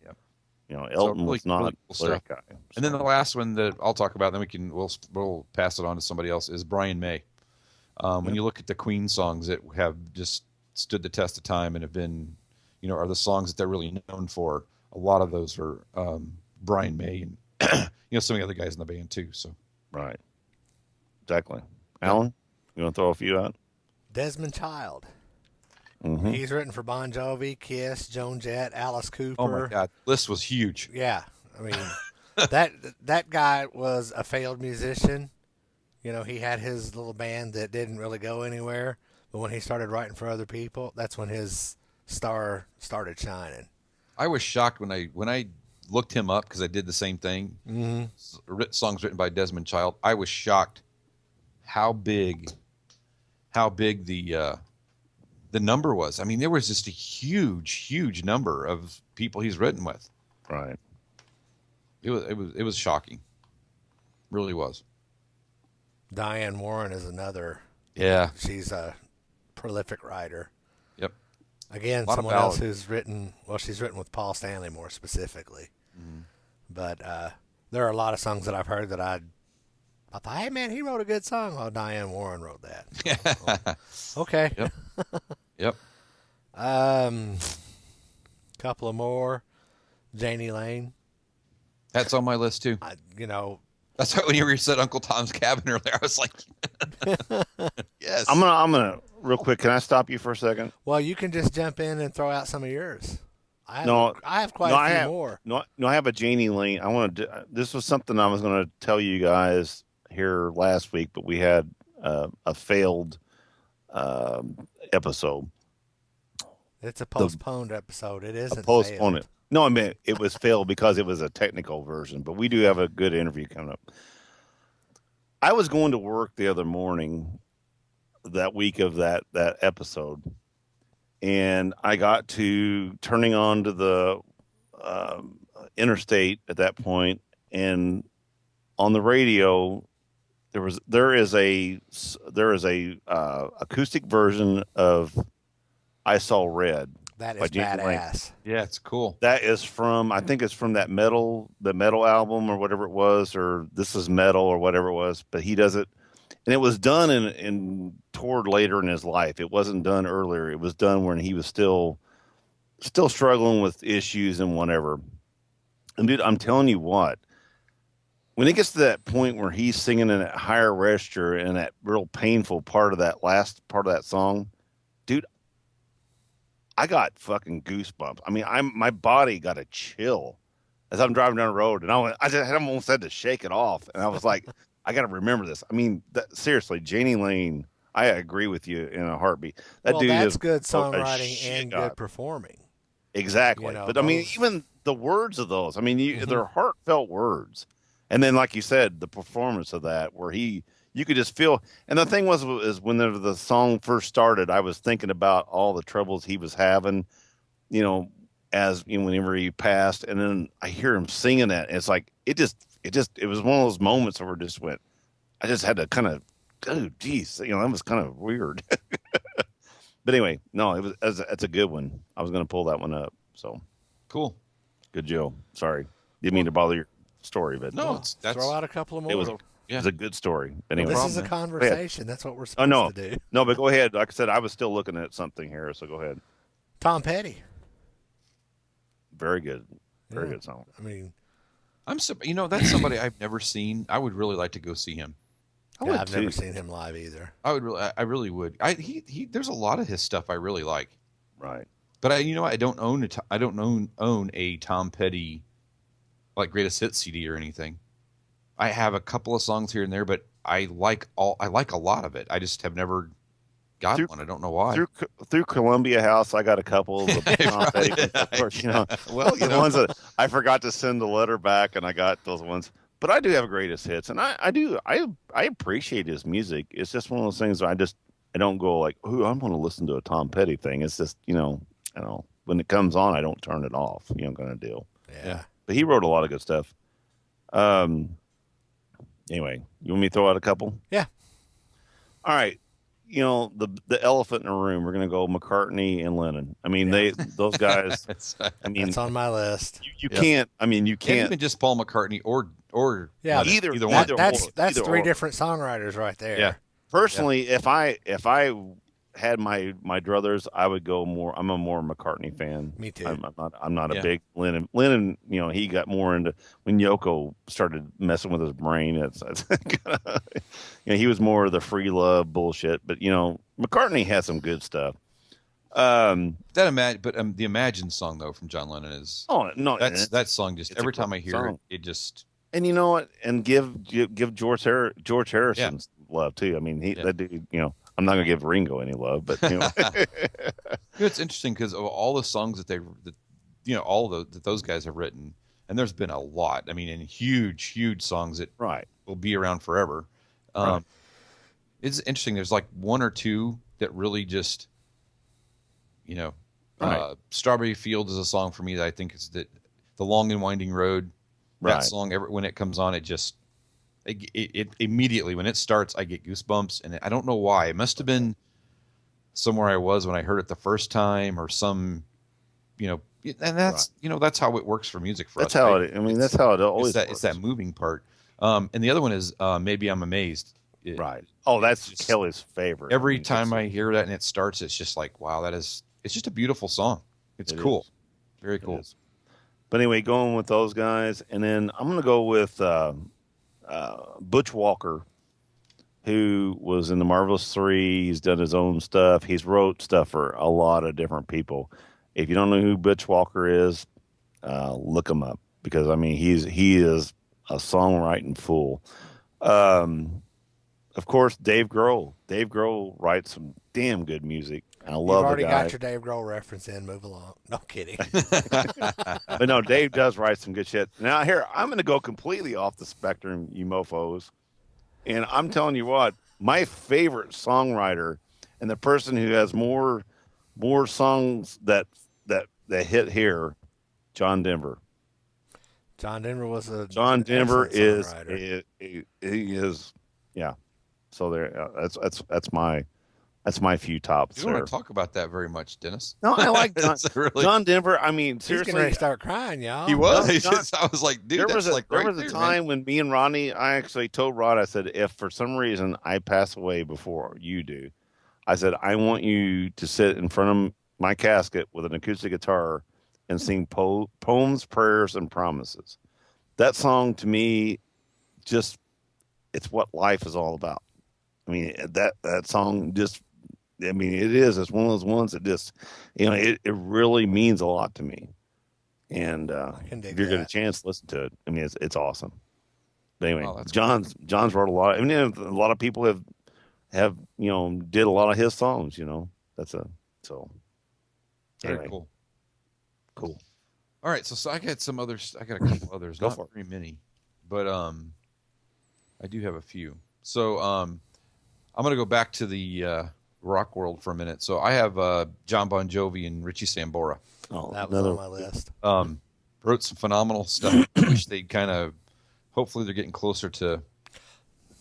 Yeah. Elton was not a lyric guy. So.
And then the last one that I'll talk about, then we'll pass it on to somebody else, is Brian May. When you look at the Queen songs that have just stood the test of time and have been, are the songs that they're really known for. A lot of those are Brian May and some of the other guys in the band too. So
exactly. Alan, you want to throw a few out?
Desmond Child. Mm-hmm. He's written for Bon Jovi, Kiss, Joan Jett, Alice Cooper.
Oh my God, list was huge.
Yeah, I mean that guy was a failed musician. He had his little band that didn't really go anywhere, but when he started writing for other people, that's when his star started shining.
I was shocked when I looked him up because I did the same thing. Mm-hmm. Songs written by Desmond Child. I was shocked how big the number was. I mean, there was just a huge number of people he's written with.
Right.
It was shocking. Really was.
Diane Warren is another.
Yeah.
She's a prolific writer.
Yep.
Again, someone else who's written, she's written with Paul Stanley more specifically. Mm-hmm. But there are a lot of songs that I've heard that I thought, hey, man, he wrote a good song. Oh, Diane Warren wrote that. Okay.
Yep.
Couple of more. Janie Lane.
That's on my list, too. That's why when you said Uncle Tom's Cabin earlier, I was like, yes.
I'm gonna real quick. Can I stop you for a second?
Well, you can just jump in and throw out some of yours. I have quite a few more.
No, I have a Janie Lane. This was something I was going to tell you guys here last week, but we had a failed episode.
It's a postponed episode. It isn't
postponed. No, I mean, it was failed because it was a technical version, but we do have a good interview coming up. I was going to work the other morning that week of that episode, and I got to turning on to the interstate at that point, and on the radio there is a acoustic version of I Saw Red.
That is badass.
Yeah, it's cool.
That is I think it's from the metal album or whatever it was, or This Is Metal or whatever it was. But he does it, and it was done in toward later in his life. It wasn't done earlier. It was done when he was still struggling with issues and whatever. And dude, I'm telling you what, when it gets to that point where he's singing in that higher register and that real painful part of that last part of that song, dude, I got fucking goosebumps. I mean, my body got a chill as I'm driving down the road, and I just almost had to shake it off. And I was like, I got to remember this. I mean, seriously, Janie Lane, I agree with you in a heartbeat. That dude
that's
is
good songwriting and good performing.
Exactly. But I mean, even the words of those. I mean, they're heartfelt words. And then, like you said, the performance of that, where you could just feel. And the thing is when the song first started, I was thinking about all the troubles he was having, whenever he passed. And then I hear him singing that. And it's like, it was one of those moments where it just went, I just had to kind of, oh, geez, that was kind of weird. But anyway, no, it's a good one. I was going to pull that one up. So
cool.
Good, Joe. Sorry. Didn't mean to bother your story, but
no,
throw out a couple of more.
It was a good story. Anyway,
this is a conversation. That's what we're supposed to do.
No, but go ahead. Like I said, I was still looking at something here, so go ahead.
Tom Petty.
Very good. Very good song.
I mean,
that's somebody I've never seen. I would really like to go see him.
I've never seen him live either.
I really would. There's a lot of his stuff I really like.
Right.
But I don't own a Tom Petty like greatest hits CD or anything. I have a couple of songs here and there, but I like a lot of it. I just have never got one. I don't know why.
Through Columbia House, I got a couple of Tom Petty, of course. Well, the ones that I forgot to send the letter back, and I got those ones. But I do have greatest hits, and I appreciate his music. It's just one of those things where I don't go like, "Ooh, I'm going to listen to a Tom Petty thing." It's just when it comes on, I don't turn it off. Kind of deal.
Yeah.
But he wrote a lot of good stuff. Anyway, you want me to throw out a couple?
Yeah.
All right. The elephant in the room. We're going to go McCartney and Lennon. I mean, those guys.
That's on my list.
You can't. I mean, you can't.
Even just Paul McCartney or
either
one. That's three
or.
different songwriters right there.
Yeah.
Personally, if I had my druthers, I would go more. I'm a more McCartney fan.
Me too.
I'm not a big Lennon. Lennon, he got more into when Yoko started messing with his brain. It's he was more of the free love bullshit. But McCartney had some good stuff.
The Imagine song though from John Lennon is that song just every time I hear it just.
And you know what? And give George Harrison love too. I mean, that dude. I'm not going to give Ringo any love, but
it's interesting because of all the songs that that those guys have written, and there's been a lot. I mean, and huge songs that will be around forever. It's interesting. There's like one or two that really just, Strawberry Fields is a song for me that I think is the Long and Winding Road. That song, when it comes on, it immediately when it starts, I get goosebumps, and I don't know why. It must have been somewhere I was when I heard it the first time, or some, and that's that's how it works for music for us.
That's how it. That's how it always.
It's that moving part. And the other one is Maybe I'm Amazed.
Right. Oh, that's just Kelly's favorite.
Every time I hear that and it starts, it's just like, wow, it's just a beautiful song. It's cool. Very cool.
But anyway, going with those guys, and then I'm going to go with. Butch Walker, who was in the Marvelous Three. He's done his own stuff. He's wrote stuff for a lot of different people. If you don't know who Butch Walker is, look him up, because I mean he is a songwriting fool. Of course, Dave Grohl. Dave Grohl writes some damn good music. I love the guy. You've
already got your Dave Grohl reference in. Move along. No kidding.
But no, Dave does write some good shit. Now, here, I'm going to go completely off the spectrum, you mofos. And I'm telling you what, my favorite songwriter and the person who has more songs that hit here, John Denver.
John Denver was a
John Denver is he is, yeah. So there, that's my few tops.
You don't want to talk about that very much, Dennis.
No, I like John, John Denver. I mean, seriously,
he's getting ready to start crying, y'all.
He was. I was like, dude,
there was a time when me and Ronnie, I actually told Rod, I said, if for some reason I pass away before you do, I said, I want you to sit in front of my casket with an acoustic guitar and sing poems, prayers, and promises. That song to me, just it's what life is all about. I mean, that song just, I mean, it's one of those ones that just, it really means a lot to me. And if you're getting a chance to listen to it, I mean, it's awesome. But anyway, John's wrote a lot. I mean, a lot of people have did a lot of his songs. Anyway.
Very cool.
Cool.
All right, so I got some others. I got a couple others.
Go
Not
for it.
very many, but I do have a few. So I'm gonna go back to the rock world for a minute. So I have John Bon Jovi and Richie Sambora.
Oh,
That was on my list.
Wrote some phenomenal stuff. Wish they'd kind of. Hopefully, they're getting closer to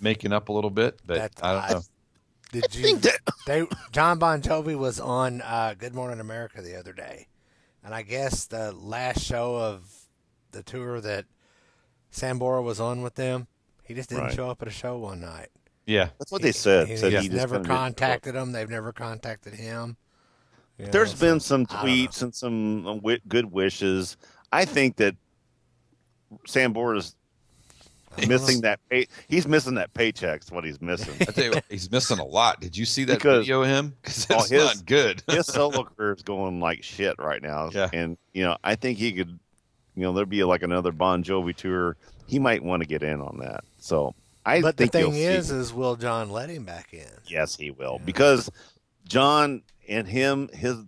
making up a little bit, but I don't know.
Did you? John Bon Jovi was on Good Morning America the other day, and I guess the last show of the tour that Sambora was on with them, he just didn't show up at a show one night.
Yeah,
that's what they said.
He's
he
never contacted them. They've never contacted him.
There's been some tweets and some good wishes. I think that Sambora's missing that he's missing that paycheck. Is what he's missing.
I tell you what, he's missing a lot. Did you see that video of him? Because it's not good.
His solo career is going like shit right now.
Yeah.
And I think he could. There'd be like another Bon Jovi tour. He might want to get in on that. So
But the thing is, will John let him back in?
Yes, he will, because John and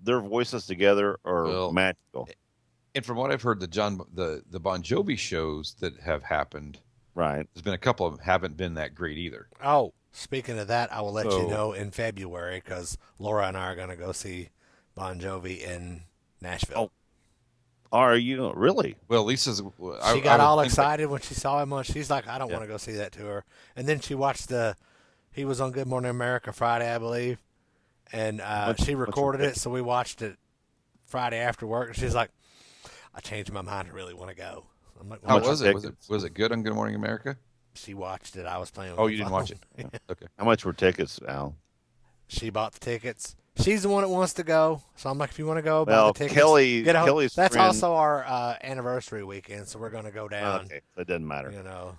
their voices together are magical.
And from what I've heard, the Bon Jovi shows that have happened,
right?
There's been a couple of them haven't been that great either.
Oh, speaking of that, I will let you know in February because Laura and I are going to go see Bon Jovi in Nashville.
Oh. Are you really?
Well, Lisa's.
She got all excited when she saw him on. She's like, I don't want to go see that tour. And then she watched he was on Good Morning America Friday, I believe, and she recorded it, so we watched it Friday after work. And she's like, I changed my mind. I really want to go. I'm like,
how was it? Was it good on Good Morning America?
She watched it. I was playing with
Oh, you didn't watch it?
Yeah. Okay. How much were tickets, Al?
She bought the tickets. She's the one that wants to go, so I'm like, if you want to go, buy the tickets.
Kelly's
that's
friend,
also our anniversary weekend, so we're going to go down.
Okay, that doesn't matter.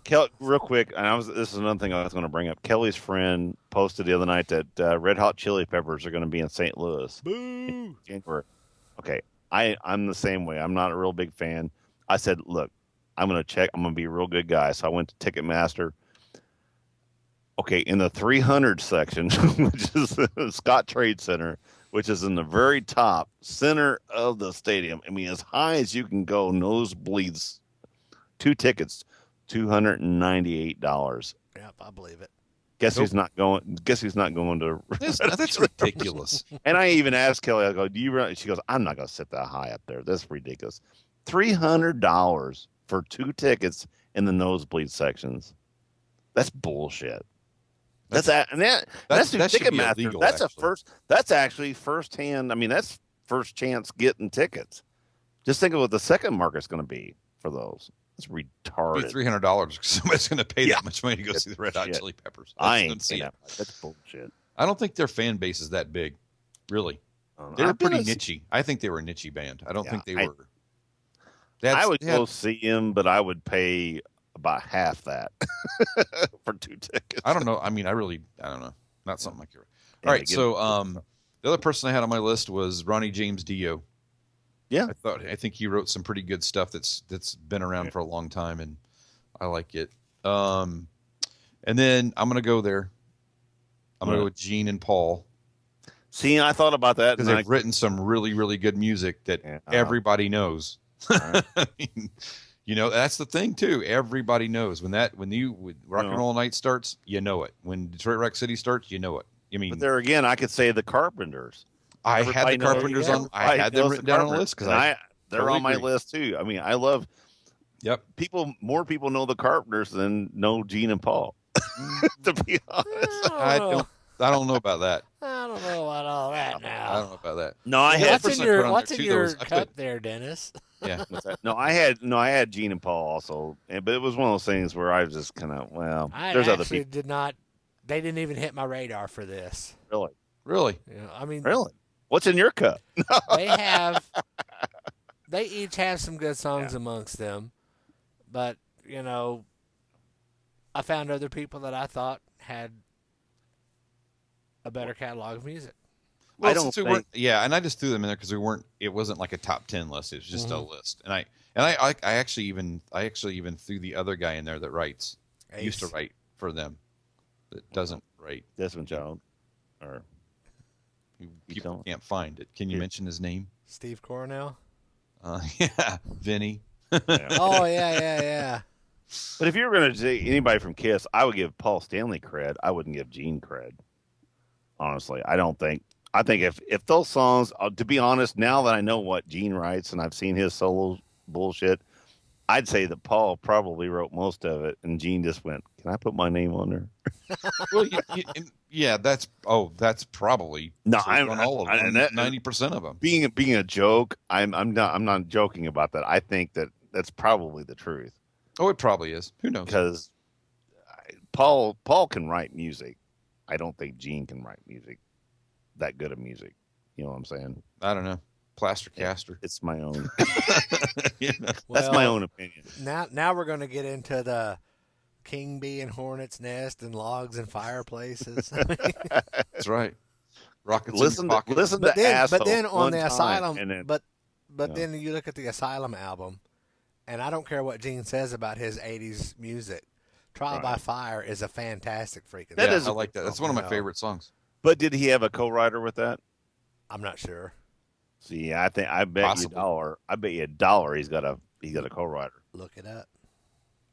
Kelly,
real quick, and this is another thing I was going to bring up. Kelly's friend posted the other night that Red Hot Chili Peppers are going to be in St. Louis.
Boo!
In January. Okay, I'm the same way. I'm not a real big fan. I said, look, I'm going to check. I'm going to be a real good guy. So I went to Ticketmaster. Okay, in the 300 section, which is the Scott Trade Center, which is in the very top center of the stadium. I mean, as high as you can go, nosebleeds. 2 tickets, $298.
Yep, I believe it.
Guess who's not going? Guess who's not going to?
That's ridiculous.
And I even asked Kelly. I go, "Do you?" She goes, "I'm not going to sit that high up there. That's ridiculous. $300 for 2 tickets in the nosebleed sections. That's bullshit." That's Ticketmaster. That's actually. That's actually firsthand. I mean, that's first chance getting tickets. Just think of what the second market's going to be for those. It's retarded.
$300. Somebody's going to pay that much money to go see the Red Hot Chili Peppers.
I ain't seen that. That's bullshit.
I don't think their fan base is that big, really. They were pretty niche-y. I think they were a niche-y band. I don't think they were.
I would go see him, but I would pay about half that for 2 tickets.
I don't know. I mean, I don't know. Not something like that. All right, so the other person I had on my list was Ronnie James Dio.
Yeah,
I think he wrote some pretty good stuff that's been around for a long time, and I like it. And then I'm gonna go there. I'm gonna go with Gene and Paul.
See, I thought about that
because they've written some really, really good music that everybody knows.
Right.
I mean, that's the thing too. Everybody knows when Rock and Roll Night starts, you know it. When Detroit Rock City starts, you know it. I mean,
but there again, I could say the Carpenters.
I had the Carpenters on. I had them written down on the list because
they're on my list too. I mean, I love.
Yep.
More people know the Carpenters than know Gene and Paul. To be honest,
I don't know about that.
I don't know about all that now.
I don't know about that.
No, I had.
What's in your cup there, Dennis?
Yeah.
No, I had Gene and Paul also, but it was one of those things where I was just kind of there's other people.
They didn't even hit my radar for this.
Really?
I mean,
really. What's in your cup?
They each have some good songs amongst them, but I found other people that I thought had a better catalog of music.
Well, and I just threw them in there because it wasn't like a top 10 list. It was just a list, and I actually even threw the other guy in there that writes.
Ace.
Used to write for them, that doesn't write.
Desmond Child, or
people can't find it. Can you mention his name?
Steve Coronel.
Yeah, Vinny.
Yeah.
Oh yeah.
But if you were going to say anybody from Kiss, I would give Paul Stanley cred. I wouldn't give Gene cred. Honestly, I don't think. I think if those songs, to be honest, now that I know what Gene writes and I've seen his solo bullshit, I'd say that Paul probably wrote most of it, and Gene just went, "Can I put my name on there?"
Well, yeah, that's probably
No,
on all of them, 90% of them.
Being a joke, I'm not joking about that. I think that's probably the truth.
Oh, it probably is. Who knows?
Because Paul can write music. I don't think Gene can write music, that good of music. You know what I'm saying?
I don't know. Plaster caster.
It's my own.
You know?
That's my own opinion.
Now we're going to get into the king bee and hornet's nest and logs and fireplaces.
That's right. Rockets.
Listen to
but then on the
time,
Asylum,
and then,
but then you look at the Asylum album, and I don't care what Gene says about his '80s music. Trial by Fire is a fantastic freaking.
I like that. That's one of my favorite songs.
But did he have a co-writer with that?
I'm not sure.
See, I bet
Possibly.
you $1. I bet you $1. He's got a co-writer,
Look it up.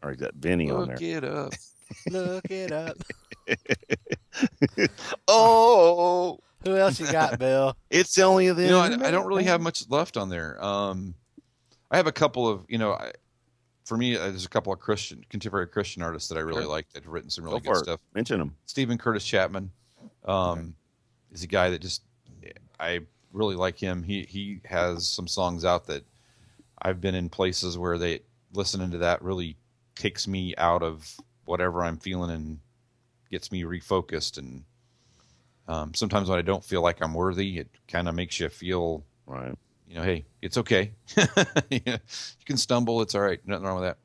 or he's got Vinny on there.
Look it up.
Look it up.
Oh,
Who else you got, Bill?
it's only the.
You know, I don't really have much left on there. I have a couple of, for me, there's a couple of contemporary Christian artists that I really like that have written some really good stuff.
Mention them.
Stephen Curtis Chapman is a guy that I really like him. He has some songs out that I've been in places where listening to that really takes me out of whatever I'm feeling and gets me refocused. And sometimes when I don't feel like I'm worthy, it kind of makes you feel,
Right.
Hey, it's okay. You can stumble. It's all right. Nothing wrong with that.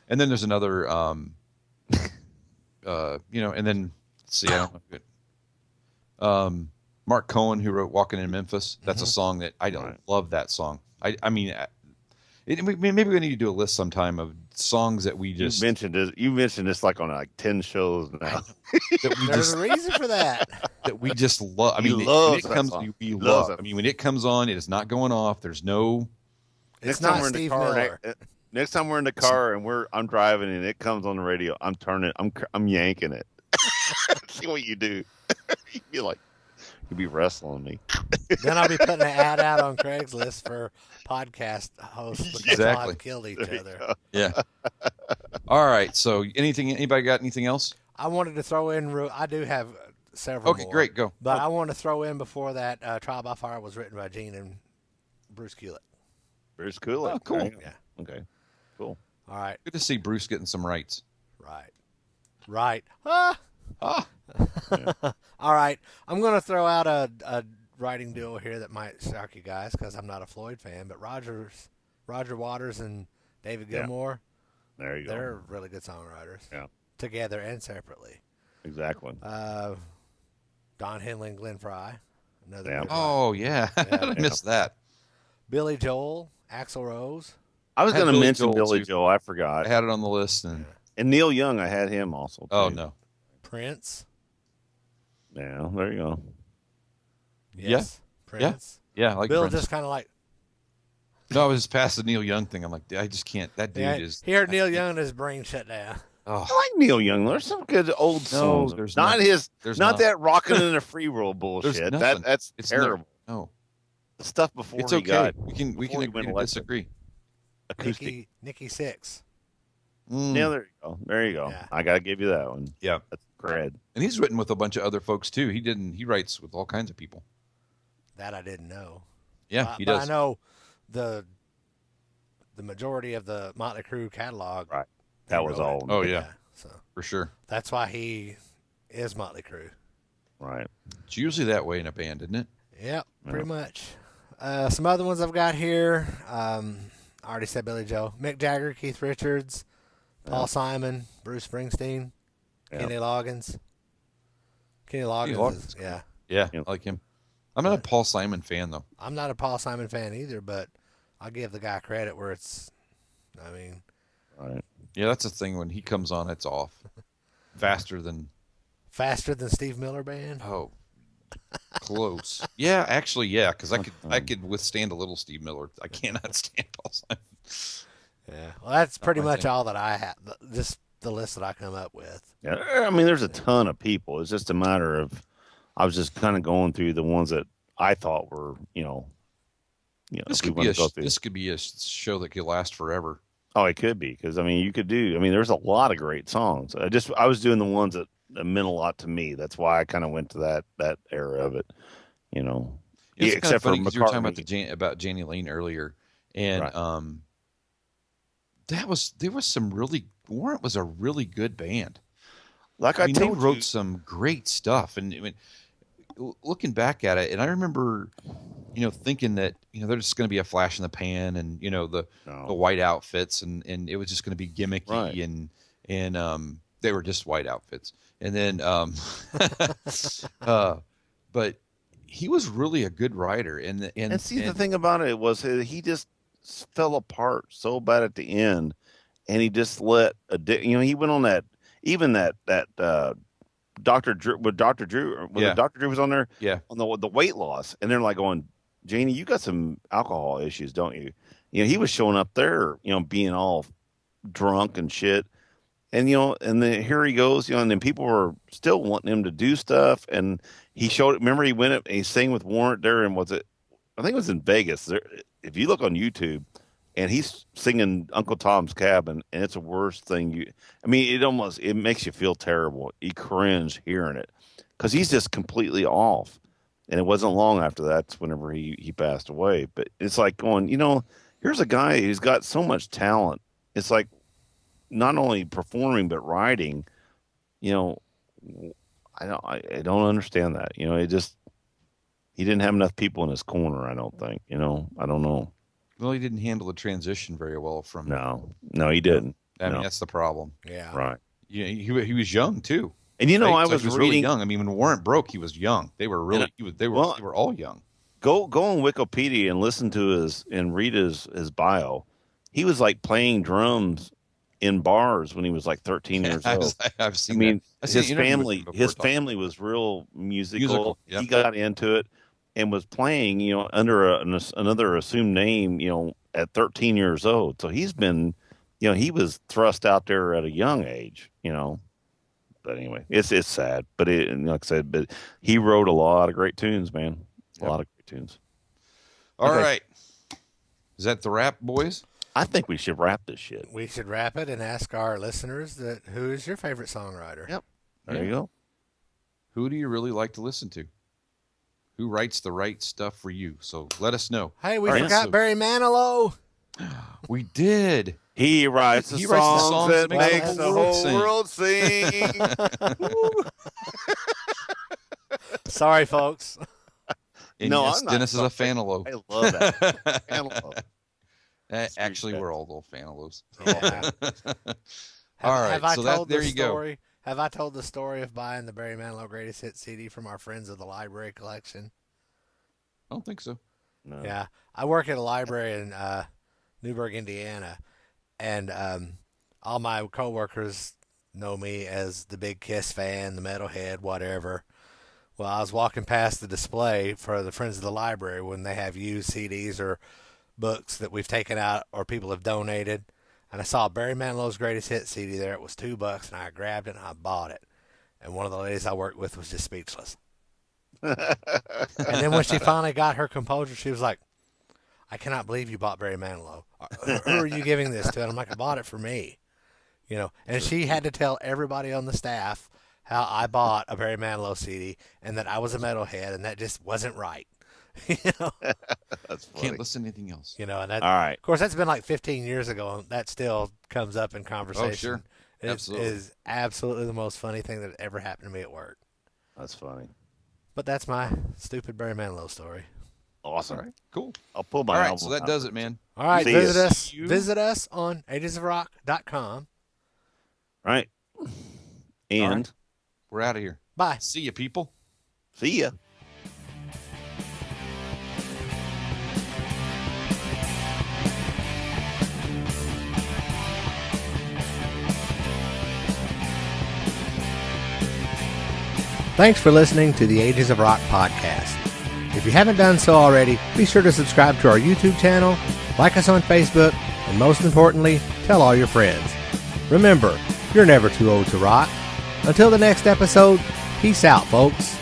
And then there's another, and then let's see, I don't. Mark Cohen, who wrote "Walking in Memphis," that's a song that I don't love. That song. I mean, maybe we need to do a list sometime of songs that we just
You mentioned this like on like 10 shows now.
There's a reason for that.
That we just love. I mean, when it comes on, it is not going off. There's no.
It's not Steve Miller.
Next time we're in the car and I'm driving and it comes on the radio, I'm yanking it. See what you do. You'd be wrestling me.
Then I'll be putting an ad out on Craigslist for podcast hosts because
Exactly.
I've killed each other.
Yeah. All right. So, anybody got anything else?
I wanted to throw in. I do have several.
Okay,
more,
great. Go.
But I want to throw in before that. Trial by Fire was written by Gene and Bruce Kulick.
Bruce Kulick.
Oh, cool.
Yeah. Okay. Cool.
All right.
Good to see Bruce getting some rights.
Right. Ah.
Yeah.
All right. I'm going to throw out a writing duo here that might shock you guys because I'm not a Floyd fan, but Roger Waters and David Gilmour.
There you go.
They're really good songwriters.
Yeah.
Together and separately.
Exactly.
Don Henley and Glenn Frey. Another.
Yeah.
good
Oh, yeah. I missed that.
Billy Joel, Axl Rose.
I was
had
going to
Billy
mention
Joel,
Billy
too.
Joel. I forgot.
I had it on the list.
And Neil Young, I had him also. Too.
Oh, no.
Prince.
Yeah, there you go.
Yes. Prince.
Yeah, I like
Bill
Prince.
just kind of like.
No, I was just past the Neil Young thing. I'm like, I just can't. That dude is.
He heard Neil Young and his brain shut down.
Oh,
I like Neil Young. There's some good old songs.
there's
not
not.
his.
There's
not
not.
that rocking in a free world bullshit.
nothing.
That's
It's
terrible.
No,
The stuff before
it's
he
okay.
got
We can
before he
agree
went
to
electric.
disagree.
Acoustic.
Nikki Sixx.
Yeah, there you go. There you go.
Yeah.
I gotta give you that one.
Yeah,
That's cred.
and he's written with a bunch of other folks too. He writes with all kinds of people.
That I didn't know.
Yeah, he
but
does.
I know the majority of the Motley Crue catalog.
Right.
they
That was
wrote
all.
it.
Oh yeah,
So
for sure.
that's why he is Motley Crue.
Right.
It's usually that way in a band, isn't it?
Yep, pretty much. Some other ones I've got here. I already said Billy Joe, Mick Jagger, Keith Richards, Paul Simon, Bruce Springsteen,
Yeah.
Kenny Loggins. Kenny Loggins,
Loggins.
is, yeah.
Yeah,
Yeah.
I like him. I'm not a Paul Simon fan though.
I'm not a Paul Simon fan either, but I'll give the guy credit where it's. I mean,
Right.
Yeah, that's the thing. When he comes on, it's off faster than
faster than Steve Miller Band.
oh, Close. Yeah, actually, yeah, because I could withstand a little Steve Miller. I cannot stand Paul Simon.
Yeah. Well, that's pretty much
thing.
all that I have. Just the list that I come up with.
Yeah, I mean, there's a ton of people. It's just a matter of I was just kind of going through the ones that I thought were,
This
if we
could be
want to go through.
this could be a show that could last forever.
Oh, it could be because I mean, you could do. I mean, there's a lot of great songs. I was doing the ones that meant a lot to me. That's why I kind of went to that era of it.
It's kind of
except for
funny because you were talking
McCartney.
about Janie Lane earlier, and
Right.
there was some really Warrant was a really good band.
Like
I mean, they
told
wrote
you,
some great stuff, and I mean, looking back at it, and I remember, thinking that there's just going to be a flash in the pan, and the
No.
white outfits, and it was just going to be gimmicky,
Right.
and they were just white outfits, and then but he was really a good writer,
And see, the thing about it was he just fell apart so bad at the end, and he just let he went on that Dr. Drew when Dr. Drew Dr. Drew was on there
yeah.
on the weight loss, and they're like going, Janie, you got some alcohol issues, don't you? He was showing up there, being all drunk and shit. And and then here he goes, and then people were still wanting him to do stuff. And he showed. Remember, he went up and he sang with Warrant there, and I think it was in Vegas. If you look on YouTube, and he's singing Uncle Tom's Cabin, and it's the worst thing I mean, it makes you feel terrible. You cringe hearing it because he's just completely off. And it wasn't long after that's whenever he passed away. But it's like going, here's a guy who's got so much talent. It's like, not only performing but writing, I don't understand that. He didn't have enough people in his corner. I don't think. I don't know.
Well, he didn't handle the transition very well from.
No, he didn't.
I mean, that's the problem.
Yeah.
Right.
He was young too.
And
right?
I
So
was
he was
reading.
really young. I mean, when Warrant broke, he was young. They were really. They were all young.
Go on Wikipedia and listen to and read his bio. He was like playing drums in bars when he was like 13 years old.
I've seen.
I mean,
that.
his family was real musical.
Yep.
He got into it and was playing, under another assumed name, at 13 years old. So he's been, he was thrust out there at a young age, But anyway, it's sad. But like I said, but he wrote a lot of great tunes, man. A lot of great tunes.
All right. Is that the wrap, boys?
I think we should wrap this shit.
We should wrap it and ask our listeners who is your favorite songwriter?
Yep. There you go.
Who do you really like to listen to? Who writes the right stuff for you? So let us know.
Hey, we forgot Barry Manilow.
We did.
He writes the songs that makes the whole world sing.
Sorry, folks.
And
no,
yes,
I'm not.
Dennis is a fan of Low.
I love that.
Actually, we're all little fan of Lows.
Yeah.
All right, there you
go. Have I told the story of buying the Barry Manilow Greatest Hits CD from our friends of the library collection?
I don't think so.
No.
Yeah, I work at a library in Newburgh, Indiana, and all my coworkers know me as the big Kiss fan, the metalhead, whatever. Well, I was walking past the display for the friends of the library when they have used CDs or books that we've taken out or people have donated, and I saw Barry Manilow's Greatest Hits CD there. It was $2, and I grabbed it and I bought it. And one of the ladies I worked with was just speechless. And then when she finally got her composure, she was like, I cannot believe you bought Barry Manilow. Who are you giving this to? And I'm like, I bought it for me. And she had to tell everybody on the staff how I bought a Barry Manilow CD and that I was a metalhead and that just wasn't right.
That's funny.
Can't listen to anything else.
And that,
all right.
Of course, that's been like 15 years ago, and that still comes up in conversation.
Oh, sure.
It is absolutely the most funny thing that ever happened to me at work.
That's funny.
But that's my stupid Barry Manilow story.
Awesome.
All right, cool.
I'll pull my
All right,
album
so that
out.
does it, man.
All right,
See
visit us on agesofrock.com.
Right. And
All right. We're out of here.
Bye.
See you, people.
see ya.
Thanks for listening to the Ages of Rock podcast. If you haven't done so already, be sure to subscribe to our YouTube channel, like us on Facebook, and most importantly, tell all your friends. Remember, you're never too old to rock. Until the next episode, peace out, folks.